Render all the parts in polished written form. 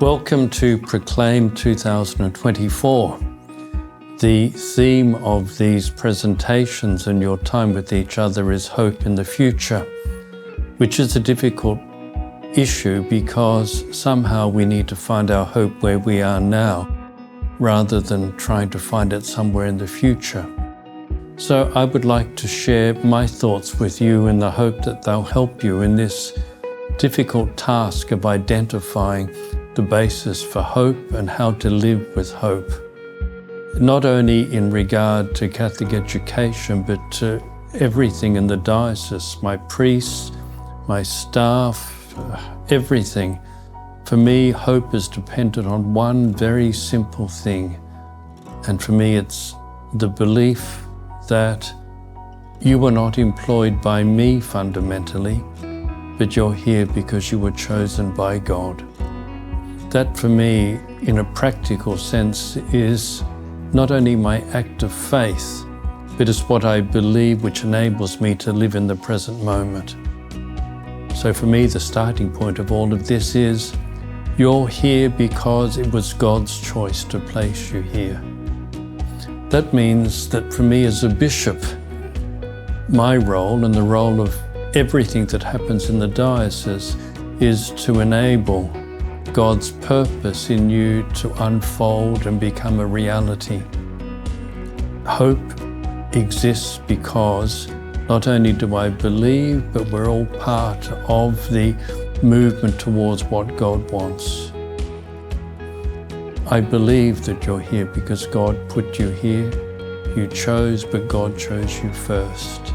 Welcome to Proclaim 2024. The theme of these presentations and your time with each other is hope in the future, which is a difficult issue because somehow we need to find our hope where we are now, rather than trying to find it somewhere in the future. So I would like to share my thoughts with you in the hope that they'll help you in this difficult task of identifying the basis for hope and how to live with hope, not only in regard to Catholic education, but to everything in the diocese, my priests, my staff, everything. For me, hope is dependent on one very simple thing, and for me it's the belief that you were not employed by me fundamentally, but you're here because you were chosen by God. That for me, in a practical sense, is not only my act of faith, but it's what I believe which enables me to live in the present moment. So for me, the starting point of all of this is, you're here because it was God's choice to place you here. That means that for me as a bishop, my role and the role of everything that happens in the diocese is to enable God's purpose in you to unfold and become a reality. Hope exists because not only do I believe, but we're all part of the movement towards what God wants. I believe that you're here because God put you here. You chose, but God chose you first.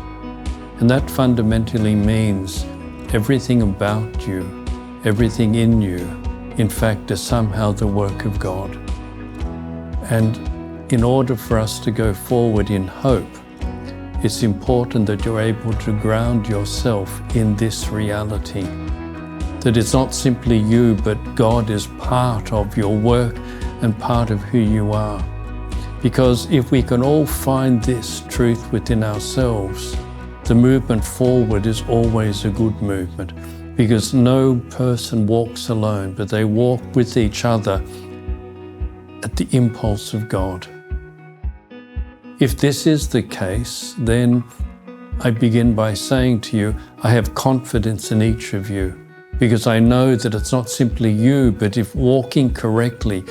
And that fundamentally means everything about you, everything in you, in fact, is somehow the work of God. And in order for us to go forward in hope, it's important that you're able to ground yourself in this reality. That it's not simply you, but God is part of your work and part of who you are. Because if we can all find this truth within ourselves, the movement forward is always a good movement. Because no person walks alone, but they walk with each other at the impulse of God. If this is the case, then I begin by saying to you, I have confidence in each of you, because I know that it's not simply you, but if walking correctly,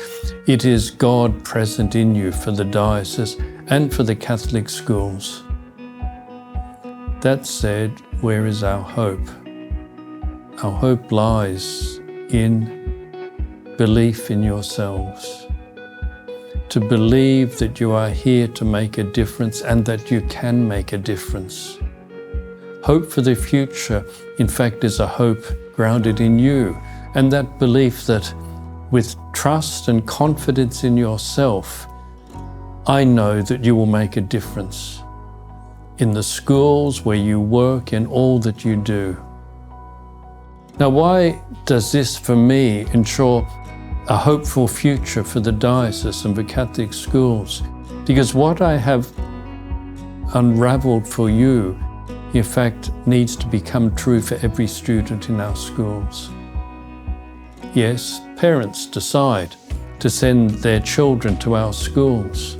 it is God present in you for the diocese and for the Catholic schools. That said, where is our hope? Our hope lies in belief in yourselves. To believe that you are here to make a difference and that you can make a difference. Hope for the future, in fact, is a hope grounded in you, and that belief that with trust and confidence in yourself, I know that you will make a difference in the schools where you work and all that you do. Now, why does this, for me, ensure a hopeful future for the diocese and for Catholic schools? Because what I have unraveled for you, in fact, needs to become true for every student in our schools. Yes, parents decide to send their children to our schools,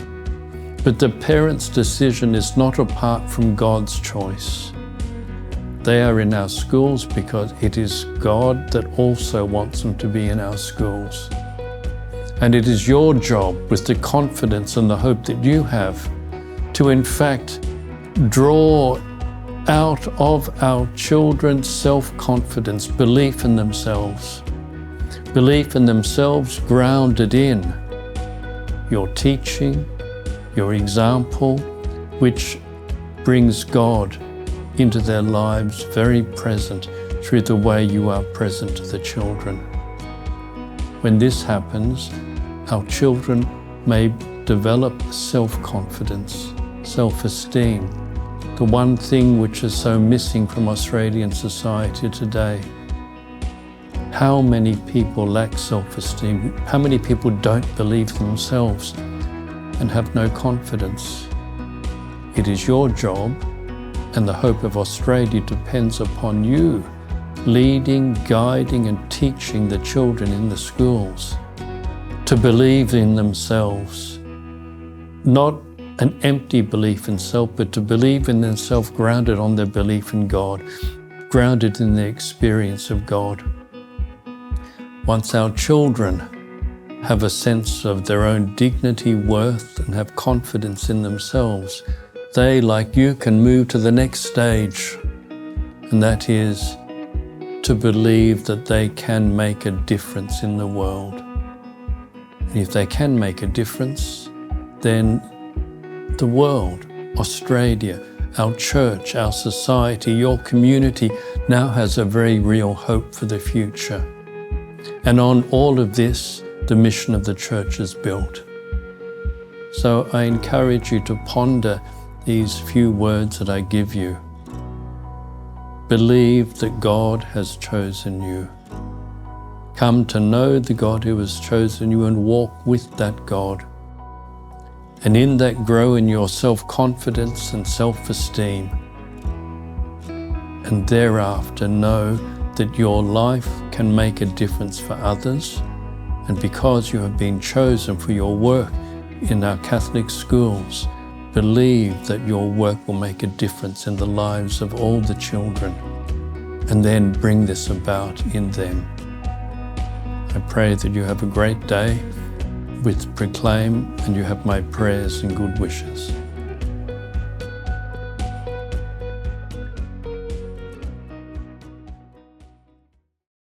but the parents' decision is not apart from God's choice. They are in our schools because it is God that also wants them to be in our schools. And it is your job, with the confidence and the hope that you have, to in fact draw out of our children self-confidence, belief in themselves grounded in your teaching, your example, which brings God into their lives very present through the way you are present to the children. When this happens, our children may develop self-confidence, self-esteem, the one thing which is so missing from Australian society today. How many people lack self-esteem? How many people don't believe themselves and have no confidence? It is your job, and the hope of Australia depends upon you leading, guiding and teaching the children in the schools to believe in themselves, not an empty belief in self, but to believe in themselves grounded on their belief in God, grounded in the experience of God. Once our children have a sense of their own dignity, worth, and have confidence in themselves, they, like you, can move to the next stage, and that is to believe that they can make a difference in the world. And if they can make a difference, then the world, Australia, our church, our society, your community now has a very real hope for the future. And on all of this, the mission of the church is built. So I encourage you to ponder these few words that I give you. Believe that God has chosen you. Come to know the God who has chosen you and walk with that God. And in that grow in your self-confidence and self-esteem. And thereafter know that your life can make a difference for others. And because you have been chosen for your work in our Catholic schools, believe that your work will make a difference in the lives of all the children, and then bring this about in them. I pray that you have a great day with Proclaim, and you have my prayers and good wishes.